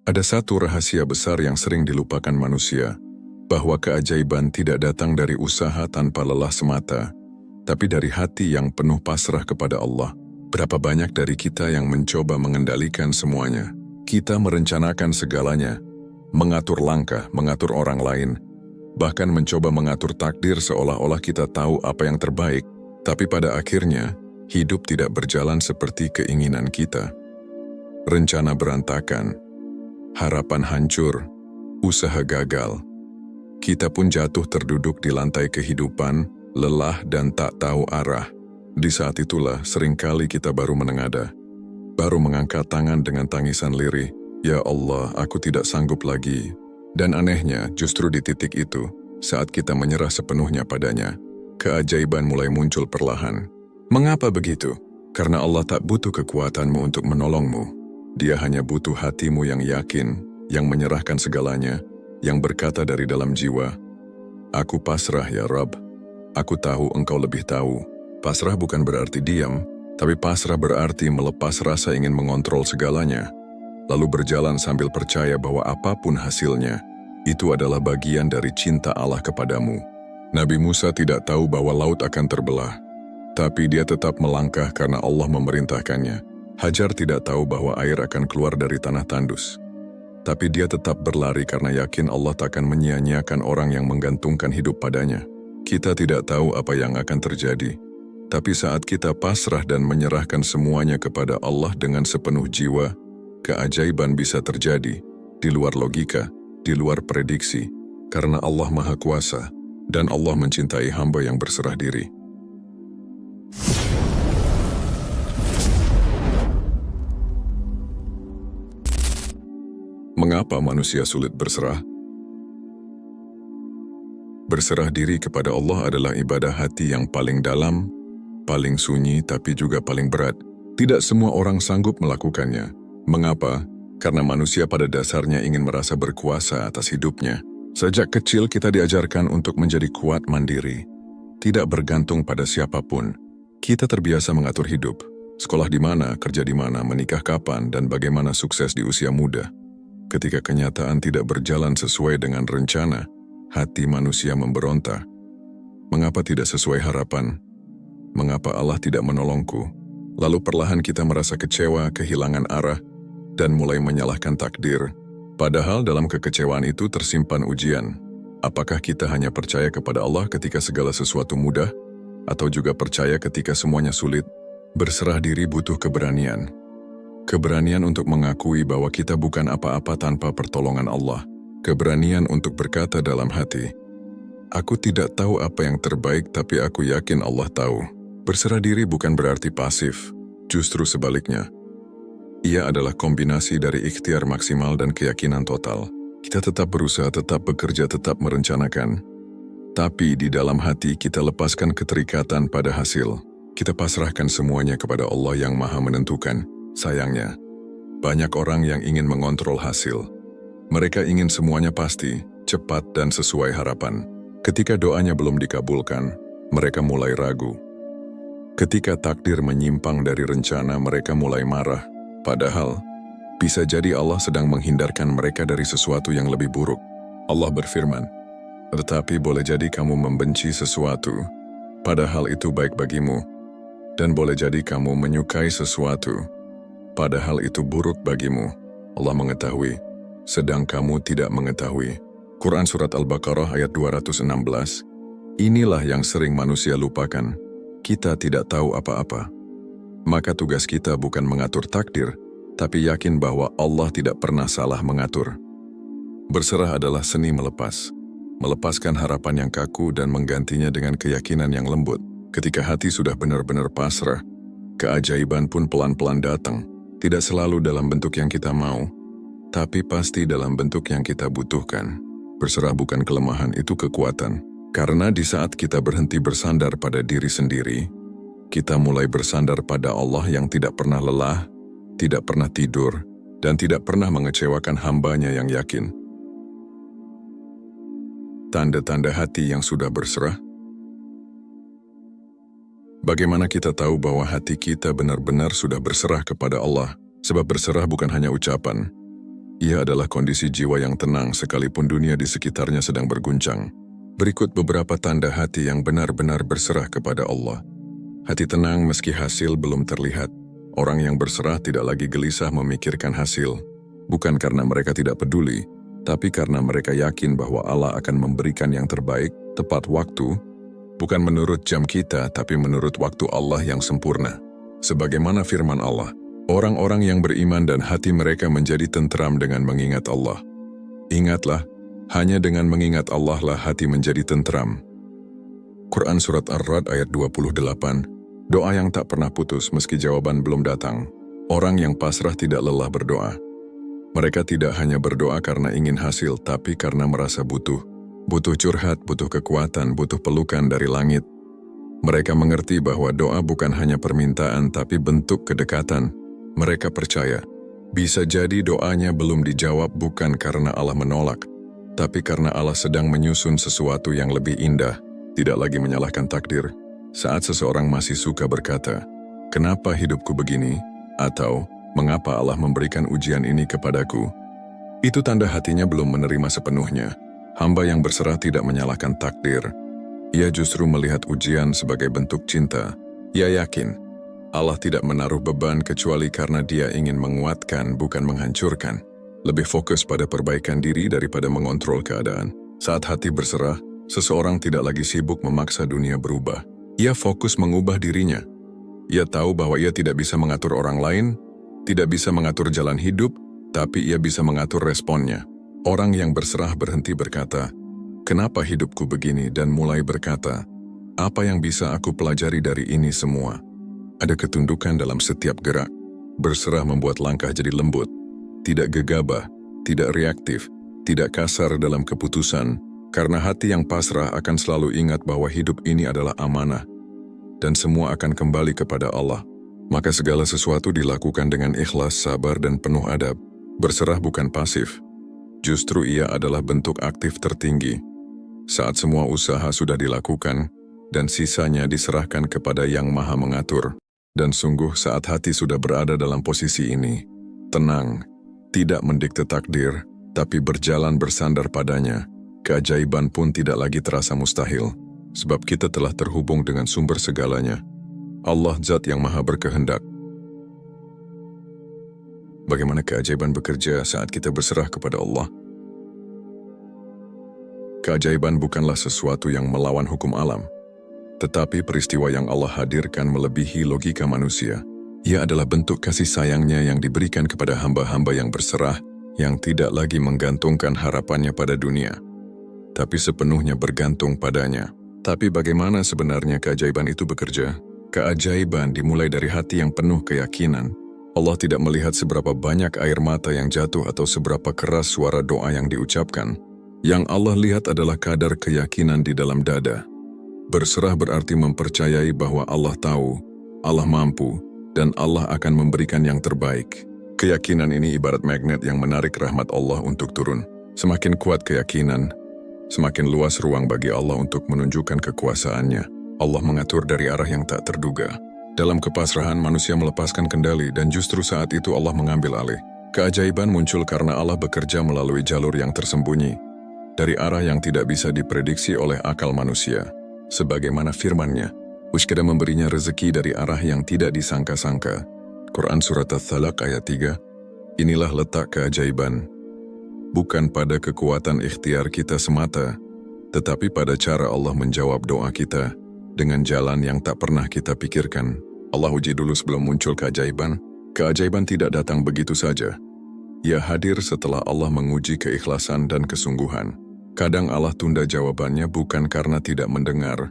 Ada satu rahasia besar yang sering dilupakan manusia, bahwa keajaiban tidak datang dari usaha tanpa lelah semata, tapi dari hati yang penuh pasrah kepada Allah. Berapa banyak dari kita yang mencoba mengendalikan semuanya? Kita merencanakan segalanya, mengatur langkah, mengatur orang lain, bahkan mencoba mengatur takdir seolah-olah kita tahu apa yang terbaik, tapi pada akhirnya, hidup tidak berjalan seperti keinginan kita. Rencana berantakan, harapan hancur, usaha gagal. Kita pun jatuh terduduk di lantai kehidupan, lelah dan tak tahu arah. Di saat itulah seringkali kita baru menengadah, baru mengangkat tangan dengan tangisan lirih, "Ya Allah, aku tidak sanggup lagi." Dan anehnya, justru di titik itu, saat kita menyerah sepenuhnya padanya, keajaiban mulai muncul perlahan. Mengapa begitu? Karena Allah tak butuh kekuatanmu untuk menolongmu. Dia hanya butuh hatimu yang yakin, yang menyerahkan segalanya, yang berkata dari dalam jiwa, "Aku pasrah ya Rabb. Aku tahu engkau lebih tahu." Pasrah bukan berarti diam, tapi pasrah berarti melepas rasa ingin mengontrol segalanya, lalu berjalan sambil percaya bahwa apapun hasilnya, itu adalah bagian dari cinta Allah kepadamu. Nabi Musa tidak tahu bahwa laut akan terbelah, tapi dia tetap melangkah karena Allah memerintahkannya. Hajar tidak tahu bahwa air akan keluar dari tanah tandus, tapi dia tetap berlari karena yakin Allah takkan menyia-nyiakan orang yang menggantungkan hidup padanya. Kita tidak tahu apa yang akan terjadi, tapi saat kita pasrah dan menyerahkan semuanya kepada Allah dengan sepenuh jiwa, keajaiban bisa terjadi, di luar logika, di luar prediksi, karena Allah Maha Kuasa, dan Allah mencintai hamba yang berserah diri. Mengapa manusia sulit berserah? Berserah diri kepada Allah adalah ibadah hati yang paling dalam, paling sunyi tapi juga paling berat. Tidak semua orang sanggup melakukannya. Mengapa? Karena manusia pada dasarnya ingin merasa berkuasa atas hidupnya. Sejak kecil kita diajarkan untuk menjadi kuat mandiri, tidak bergantung pada siapapun. Kita terbiasa mengatur hidup, sekolah di mana, kerja di mana, menikah kapan, dan bagaimana sukses di usia muda. Ketika kenyataan tidak berjalan sesuai dengan rencana, hati manusia memberontak. Mengapa tidak sesuai harapan? Mengapa Allah tidak menolongku? Lalu perlahan kita merasa kecewa, kehilangan arah, dan mulai menyalahkan takdir. Padahal dalam kekecewaan itu tersimpan ujian. Apakah kita hanya percaya kepada Allah ketika segala sesuatu mudah, atau juga percaya ketika semuanya sulit? Berserah diri butuh keberanian. Keberanian untuk mengakui bahwa kita bukan apa-apa tanpa pertolongan Allah. Keberanian untuk berkata dalam hati, "Aku tidak tahu apa yang terbaik, tapi aku yakin Allah tahu." Berserah diri bukan berarti pasif, justru sebaliknya. Ia adalah kombinasi dari ikhtiar maksimal dan keyakinan total. Kita tetap berusaha, tetap bekerja, tetap merencanakan. Tapi di dalam hati kita lepaskan keterikatan pada hasil. Kita pasrahkan semuanya kepada Allah yang Maha Menentukan. Sayangnya, banyak orang yang ingin mengontrol hasil. Mereka ingin semuanya pasti, cepat dan sesuai harapan. Ketika doanya belum dikabulkan, mereka mulai ragu. Ketika takdir menyimpang dari rencana, mereka mulai marah. Padahal, bisa jadi Allah sedang menghindarkan mereka dari sesuatu yang lebih buruk. Allah berfirman, "Tetapi boleh jadi kamu membenci sesuatu, padahal itu baik bagimu. Dan boleh jadi kamu menyukai sesuatu, padahal itu buruk bagimu. Allah mengetahui, sedang kamu tidak mengetahui." Quran Surat Al-Baqarah ayat 216. Inilah yang sering manusia lupakan. Kita tidak tahu apa-apa. Maka tugas kita bukan mengatur takdir, tapi yakin bahwa Allah tidak pernah salah mengatur. Berserah adalah seni melepas. Melepaskan harapan yang kaku dan menggantinya dengan keyakinan yang lembut. Ketika hati sudah benar-benar pasrah, keajaiban pun pelan-pelan datang. Tidak selalu dalam bentuk yang kita mau, tapi pasti dalam bentuk yang kita butuhkan. Berserah bukan kelemahan, itu kekuatan. Karena di saat kita berhenti bersandar pada diri sendiri, kita mulai bersandar pada Allah yang tidak pernah lelah, tidak pernah tidur, dan tidak pernah mengecewakan hambanya yang yakin. Tanda-tanda hati yang sudah berserah. Bagaimana kita tahu bahwa hati kita benar-benar sudah berserah kepada Allah? Sebab berserah bukan hanya ucapan, Ia adalah kondisi jiwa yang tenang sekalipun dunia di sekitarnya sedang berguncang. Berikut beberapa tanda hati yang benar-benar berserah kepada Allah. Hati tenang meski hasil belum terlihat. Orang yang berserah tidak lagi gelisah memikirkan hasil. Bukan karena mereka tidak peduli, tapi karena mereka yakin bahwa Allah akan memberikan yang terbaik tepat waktu, bukan menurut jam kita, tapi menurut waktu Allah yang sempurna. Sebagaimana firman Allah, orang-orang yang beriman dan hati mereka menjadi tentram dengan mengingat Allah. Ingatlah, hanya dengan mengingat Allah lah hati menjadi tentram. Quran Surat Ar-Ra'd ayat 28, doa yang tak pernah putus meski jawaban belum datang. Orang yang pasrah tidak lelah berdoa. Mereka tidak hanya berdoa karena ingin hasil, tapi karena merasa butuh. Butuh curhat, butuh kekuatan, butuh pelukan dari langit. Mereka mengerti bahwa doa bukan hanya permintaan, tapi bentuk kedekatan. Mereka percaya, bisa jadi doanya belum dijawab bukan karena Allah menolak, tapi karena Allah sedang menyusun sesuatu yang lebih indah, tidak lagi menyalahkan takdir. Saat seseorang masih suka berkata, "Kenapa hidupku begini?" atau "Mengapa Allah memberikan ujian ini kepadaku?" Itu tanda hatinya belum menerima sepenuhnya. Hamba yang berserah tidak menyalahkan takdir. Ia justru melihat ujian sebagai bentuk cinta. Ia yakin Allah tidak menaruh beban kecuali karena Dia ingin menguatkan, bukan menghancurkan. Lebih fokus pada perbaikan diri daripada mengontrol keadaan. Saat hati berserah, seseorang tidak lagi sibuk memaksa dunia berubah. Ia fokus mengubah dirinya. Ia tahu bahwa ia tidak bisa mengatur orang lain, tidak bisa mengatur jalan hidup, tapi ia bisa mengatur responnya. Orang yang berserah berhenti berkata, "Kenapa hidupku begini?" dan mulai berkata, "Apa yang bisa aku pelajari dari ini semua?" Ada ketundukan dalam setiap gerak. Berserah membuat langkah jadi lembut, tidak gegabah, tidak reaktif, tidak kasar dalam keputusan, karena hati yang pasrah akan selalu ingat bahwa hidup ini adalah amanah, dan semua akan kembali kepada Allah. Maka segala sesuatu dilakukan dengan ikhlas, sabar, dan penuh adab. Berserah bukan pasif. Justru ia adalah bentuk aktif tertinggi. Saat semua usaha sudah dilakukan, dan sisanya diserahkan kepada Yang Maha Mengatur. Dan sungguh saat hati sudah berada dalam posisi ini, tenang, tidak mendikte takdir, tapi berjalan bersandar padanya, keajaiban pun tidak lagi terasa mustahil. Sebab kita telah terhubung dengan sumber segalanya, Allah Zat yang Maha Berkehendak. Bagaimana keajaiban bekerja saat kita berserah kepada Allah? Keajaiban bukanlah sesuatu yang melawan hukum alam, tetapi peristiwa yang Allah hadirkan melebihi logika manusia. Ia adalah bentuk kasih sayangnya yang diberikan kepada hamba-hamba yang berserah, yang tidak lagi menggantungkan harapannya pada dunia, tapi sepenuhnya bergantung padanya. Tapi bagaimana sebenarnya keajaiban itu bekerja? Keajaiban dimulai dari hati yang penuh keyakinan. Allah tidak melihat seberapa banyak air mata yang jatuh atau seberapa keras suara doa yang diucapkan. Yang Allah lihat adalah kadar keyakinan di dalam dada. Berserah berarti mempercayai bahwa Allah tahu, Allah mampu, dan Allah akan memberikan yang terbaik. Keyakinan ini ibarat magnet yang menarik rahmat Allah untuk turun. Semakin kuat keyakinan, semakin luas ruang bagi Allah untuk menunjukkan kekuasaannya. Allah mengatur dari arah yang tak terduga. Dalam kepasrahan manusia melepaskan kendali dan justru saat itu Allah mengambil alih. Keajaiban muncul karena Allah bekerja melalui jalur yang tersembunyi, dari arah yang tidak bisa diprediksi oleh akal manusia. Sebagaimana firman-Nya, "Uskada memberinya rezeki dari arah yang tidak disangka-sangka." Quran Surat At-Thalaq ayat 3. Inilah letak keajaiban. Bukan pada kekuatan ikhtiar kita semata, tetapi pada cara Allah menjawab doa kita dengan jalan yang tak pernah kita pikirkan. Allah uji dulu sebelum muncul keajaiban. Keajaiban tidak datang begitu saja. Ia hadir setelah Allah menguji keikhlasan dan kesungguhan. Kadang Allah tunda jawabannya bukan karena tidak mendengar,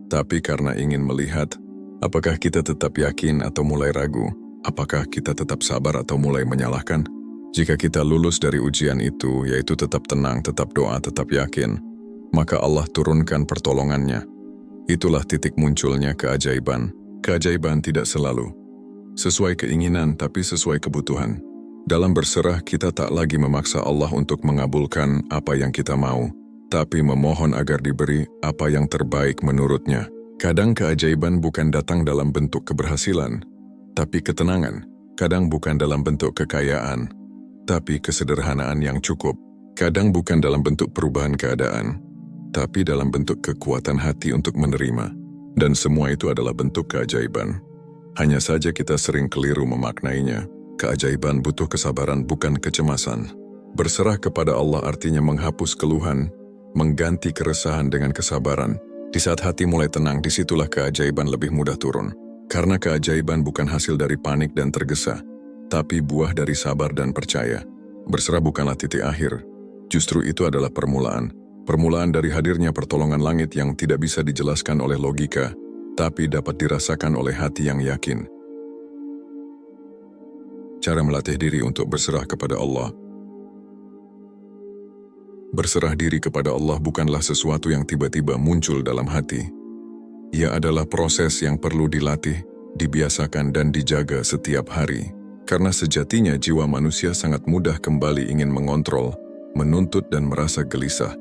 tapi karena ingin melihat apakah kita tetap yakin atau mulai ragu, apakah kita tetap sabar atau mulai menyalahkan. Jika kita lulus dari ujian itu, yaitu tetap tenang, tetap doa, tetap yakin, maka Allah turunkan pertolongannya. Itulah titik munculnya keajaiban. Keajaiban tidak selalu sesuai keinginan, tapi sesuai kebutuhan. Dalam berserah, kita tak lagi memaksa Allah untuk mengabulkan apa yang kita mau, tapi memohon agar diberi apa yang terbaik menurut-Nya. Kadang keajaiban bukan datang dalam bentuk keberhasilan, tapi ketenangan. Kadang bukan dalam bentuk kekayaan, Tapi kesederhanaan yang cukup, kadang bukan dalam bentuk perubahan keadaan, tapi dalam bentuk kekuatan hati untuk menerima. Dan semua itu adalah bentuk keajaiban. Hanya saja kita sering keliru memaknainya. Keajaiban butuh kesabaran, bukan kecemasan. Berserah kepada Allah artinya menghapus keluhan, mengganti keresahan dengan kesabaran. Di saat hati mulai tenang, disitulah keajaiban lebih mudah turun. Karena keajaiban bukan hasil dari panik dan tergesa, tapi buah dari sabar dan percaya. Berserah bukanlah titik akhir. Justru itu adalah permulaan. Permulaan dari hadirnya pertolongan langit yang tidak bisa dijelaskan oleh logika, tapi dapat dirasakan oleh hati yang yakin. Cara melatih diri untuk berserah kepada Allah. Berserah diri kepada Allah bukanlah sesuatu yang tiba-tiba muncul dalam hati. Ia adalah proses yang perlu dilatih, dibiasakan dan dijaga setiap hari. Karena sejatinya jiwa manusia sangat mudah kembali ingin mengontrol, menuntut dan merasa gelisah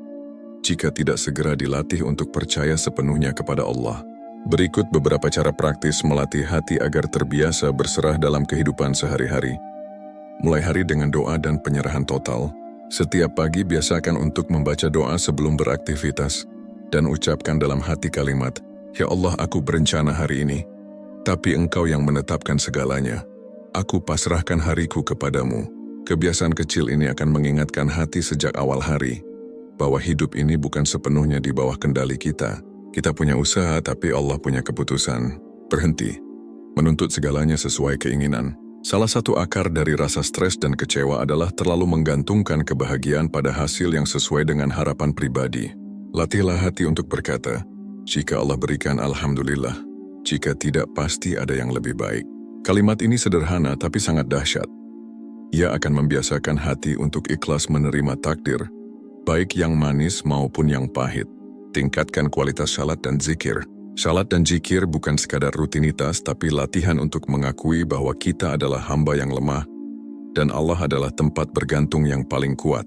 jika tidak segera dilatih untuk percaya sepenuhnya kepada Allah. Berikut beberapa cara praktis melatih hati agar terbiasa berserah dalam kehidupan sehari-hari. Mulai hari dengan doa dan penyerahan total. Setiap pagi biasakan untuk membaca doa sebelum beraktivitas dan ucapkan dalam hati kalimat, "Ya Allah, aku berencana hari ini, tapi Engkau yang menetapkan segalanya. Aku pasrahkan hariku kepadamu." Kebiasaan kecil ini akan mengingatkan hati sejak awal hari bahwa hidup ini bukan sepenuhnya di bawah kendali kita. Kita punya usaha, tapi Allah punya keputusan. Berhenti menuntut segalanya sesuai keinginan. Salah satu akar dari rasa stres dan kecewa adalah terlalu menggantungkan kebahagiaan pada hasil yang sesuai dengan harapan pribadi. Latihlah hati untuk berkata, "Jika Allah berikan, alhamdulillah. Jika tidak, pasti ada yang lebih baik." Kalimat ini sederhana tapi sangat dahsyat. Ia akan membiasakan hati untuk ikhlas menerima takdir, baik yang manis maupun yang pahit. Tingkatkan kualitas salat dan zikir. Salat dan zikir bukan sekadar rutinitas, tapi latihan untuk mengakui bahwa kita adalah hamba yang lemah, dan Allah adalah tempat bergantung yang paling kuat.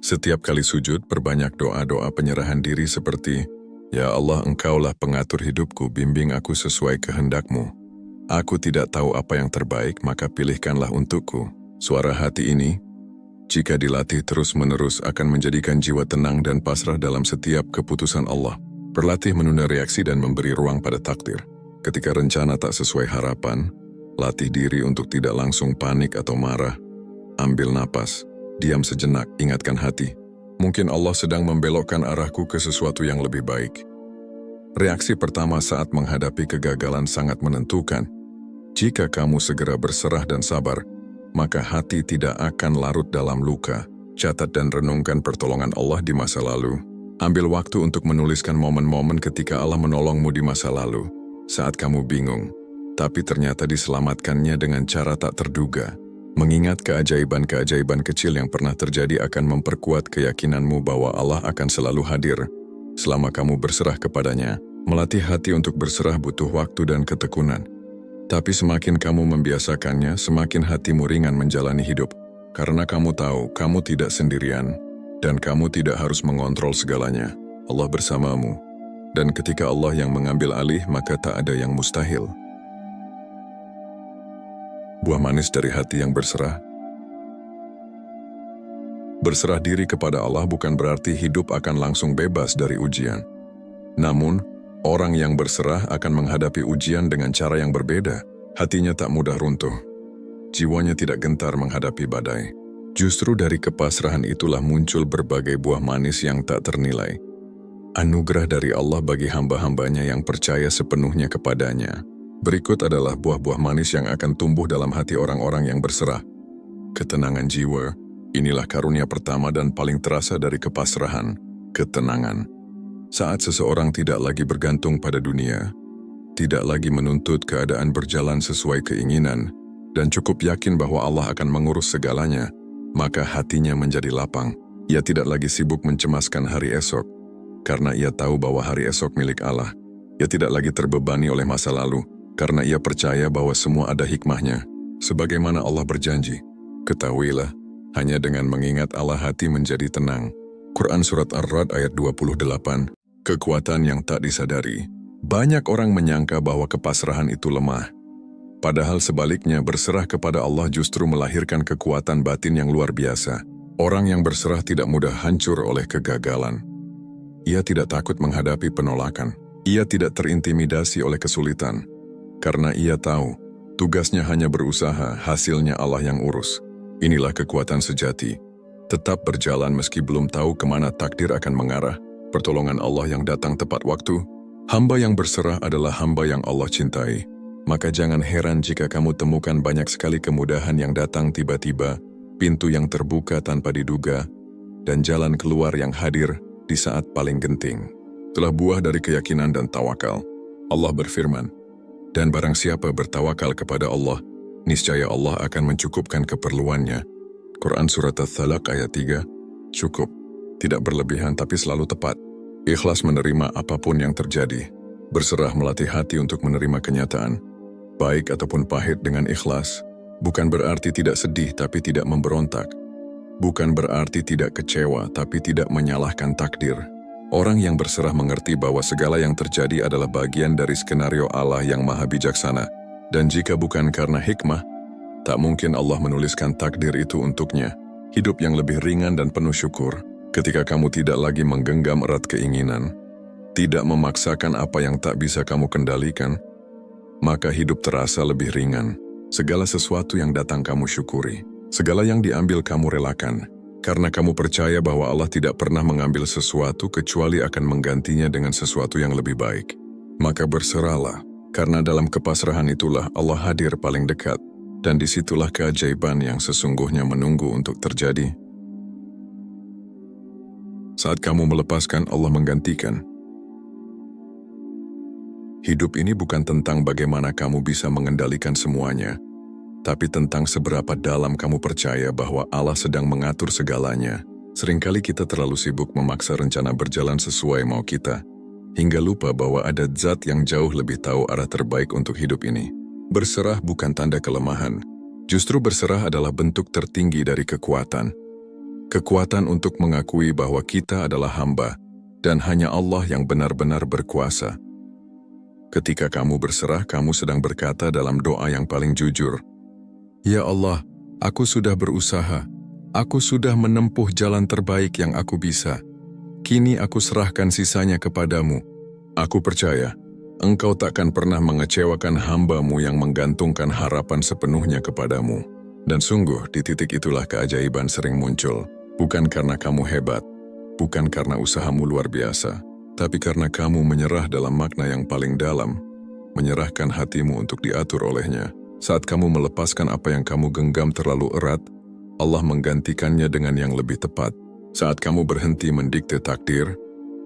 Setiap kali sujud, perbanyak doa-doa penyerahan diri seperti, "Ya Allah, Engkaulah pengatur hidupku, bimbing aku sesuai kehendak-Mu. Aku tidak tahu apa yang terbaik, maka pilihkanlah untukku." Suara hati ini, jika dilatih terus-menerus, akan menjadikan jiwa tenang dan pasrah dalam setiap keputusan Allah. Berlatih menunda reaksi dan memberi ruang pada takdir. Ketika rencana tak sesuai harapan, latih diri untuk tidak langsung panik atau marah. Ambil napas, diam sejenak, ingatkan hati, mungkin Allah sedang membelokkan arahku ke sesuatu yang lebih baik. Reaksi pertama saat menghadapi kegagalan sangat menentukan. Jika kamu segera berserah dan sabar, maka hati tidak akan larut dalam luka. Catat dan renungkan pertolongan Allah di masa lalu. Ambil waktu untuk menuliskan momen-momen ketika Allah menolongmu di masa lalu, saat kamu bingung, tapi ternyata diselamatkannya dengan cara tak terduga. Mengingat keajaiban-keajaiban kecil yang pernah terjadi akan memperkuat keyakinanmu bahwa Allah akan selalu hadir selama kamu berserah kepadanya. Melatih hati untuk berserah butuh waktu dan ketekunan. Tapi semakin kamu membiasakannya, semakin hatimu ringan menjalani hidup. Karena kamu tahu, kamu tidak sendirian, dan kamu tidak harus mengontrol segalanya. Allah bersamamu. Dan ketika Allah yang mengambil alih, maka tak ada yang mustahil. Buah manis dari hati yang berserah. Berserah diri kepada Allah bukan berarti hidup akan langsung bebas dari ujian. Namun, orang yang berserah akan menghadapi ujian dengan cara yang berbeda. Hatinya tak mudah runtuh. Jiwanya tidak gentar menghadapi badai. Justru dari kepasrahan itulah muncul berbagai buah manis yang tak ternilai. Anugerah dari Allah bagi hamba-hambanya yang percaya sepenuhnya kepadanya. Berikut adalah buah-buah manis yang akan tumbuh dalam hati orang-orang yang berserah. Ketenangan jiwa, inilah karunia pertama dan paling terasa dari kepasrahan. Ketenangan. Saat seseorang tidak lagi bergantung pada dunia, tidak lagi menuntut keadaan berjalan sesuai keinginan, dan cukup yakin bahwa Allah akan mengurus segalanya, maka hatinya menjadi lapang. Ia tidak lagi sibuk mencemaskan hari esok, karena ia tahu bahwa hari esok milik Allah. Ia tidak lagi terbebani oleh masa lalu, karena ia percaya bahwa semua ada hikmahnya. Sebagaimana Allah berjanji, ketahuilah, hanya dengan mengingat Allah hati menjadi tenang. Quran Surat Ar-Ra'd ayat 28. Kekuatan yang tak disadari. Banyak orang menyangka bahwa kepasrahan itu lemah. Padahal sebaliknya, berserah kepada Allah justru melahirkan kekuatan batin yang luar biasa. Orang yang berserah tidak mudah hancur oleh kegagalan. Ia tidak takut menghadapi penolakan. Ia tidak terintimidasi oleh kesulitan. Karena ia tahu, tugasnya hanya berusaha, hasilnya Allah yang urus. Inilah kekuatan sejati. Tetap berjalan meski belum tahu kemana takdir akan mengarah. Pertolongan Allah yang datang tepat waktu. Hamba yang berserah adalah hamba yang Allah cintai. Maka jangan heran jika kamu temukan banyak sekali kemudahan yang datang tiba-tiba, pintu yang terbuka tanpa diduga, dan jalan keluar yang hadir di saat paling genting. Itulah buah dari keyakinan dan tawakal. Allah berfirman, "Dan barang siapa bertawakal kepada Allah, niscaya Allah akan mencukupkan keperluannya." Quran Surat At-Thalaq ayat 3, cukup. Tidak berlebihan tapi selalu tepat. Ikhlas menerima apapun yang terjadi. Berserah melatih hati untuk menerima kenyataan. Baik ataupun pahit dengan ikhlas, bukan berarti tidak sedih tapi tidak memberontak. Bukan berarti tidak kecewa tapi tidak menyalahkan takdir. Orang yang berserah mengerti bahwa segala yang terjadi adalah bagian dari skenario Allah yang maha bijaksana. Dan jika bukan karena hikmah, tak mungkin Allah menuliskan takdir itu untuknya. Hidup yang lebih ringan dan penuh syukur, ketika kamu tidak lagi menggenggam erat keinginan, tidak memaksakan apa yang tak bisa kamu kendalikan, maka hidup terasa lebih ringan. Segala sesuatu yang datang kamu syukuri. Segala yang diambil kamu relakan. Karena kamu percaya bahwa Allah tidak pernah mengambil sesuatu kecuali akan menggantinya dengan sesuatu yang lebih baik. Maka berserahlah, karena dalam kepasrahan itulah Allah hadir paling dekat. Dan disitulah keajaiban yang sesungguhnya menunggu untuk terjadi. Saat kamu melepaskan, Allah menggantikan. Hidup ini bukan tentang bagaimana kamu bisa mengendalikan semuanya, tapi tentang seberapa dalam kamu percaya bahwa Allah sedang mengatur segalanya. Seringkali kita terlalu sibuk memaksa rencana berjalan sesuai mau kita, hingga lupa bahwa ada zat yang jauh lebih tahu arah terbaik untuk hidup ini. Berserah bukan tanda kelemahan, justru berserah adalah bentuk tertinggi dari kekuatan. Kekuatan untuk mengakui bahwa kita adalah hamba, dan hanya Allah yang benar-benar berkuasa. Ketika kamu berserah, kamu sedang berkata dalam doa yang paling jujur, "Ya Allah, aku sudah berusaha. Aku sudah menempuh jalan terbaik yang aku bisa. Kini aku serahkan sisanya kepadamu. Aku percaya, Engkau takkan pernah mengecewakan hamba-Mu yang menggantungkan harapan sepenuhnya kepadamu." Dan sungguh, di titik itulah keajaiban sering muncul. Bukan karena kamu hebat, bukan karena usahamu luar biasa, tapi karena kamu menyerah dalam makna yang paling dalam, menyerahkan hatimu untuk diatur olehnya. Saat kamu melepaskan apa yang kamu genggam terlalu erat, Allah menggantikannya dengan yang lebih tepat. Saat kamu berhenti mendikte takdir,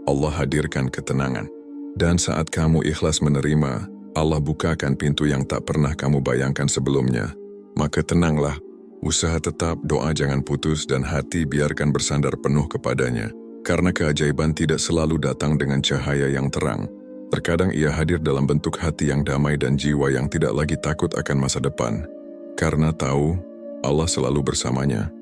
Allah hadirkan ketenangan. Dan saat kamu ikhlas menerima, Allah bukakan pintu yang tak pernah kamu bayangkan sebelumnya. Maka tenanglah, usaha tetap, doa jangan putus, dan hati biarkan bersandar penuh kepadanya. Karena keajaiban tidak selalu datang dengan cahaya yang terang. Terkadang ia hadir dalam bentuk hati yang damai dan jiwa yang tidak lagi takut akan masa depan. Karena tahu, Allah selalu bersamanya.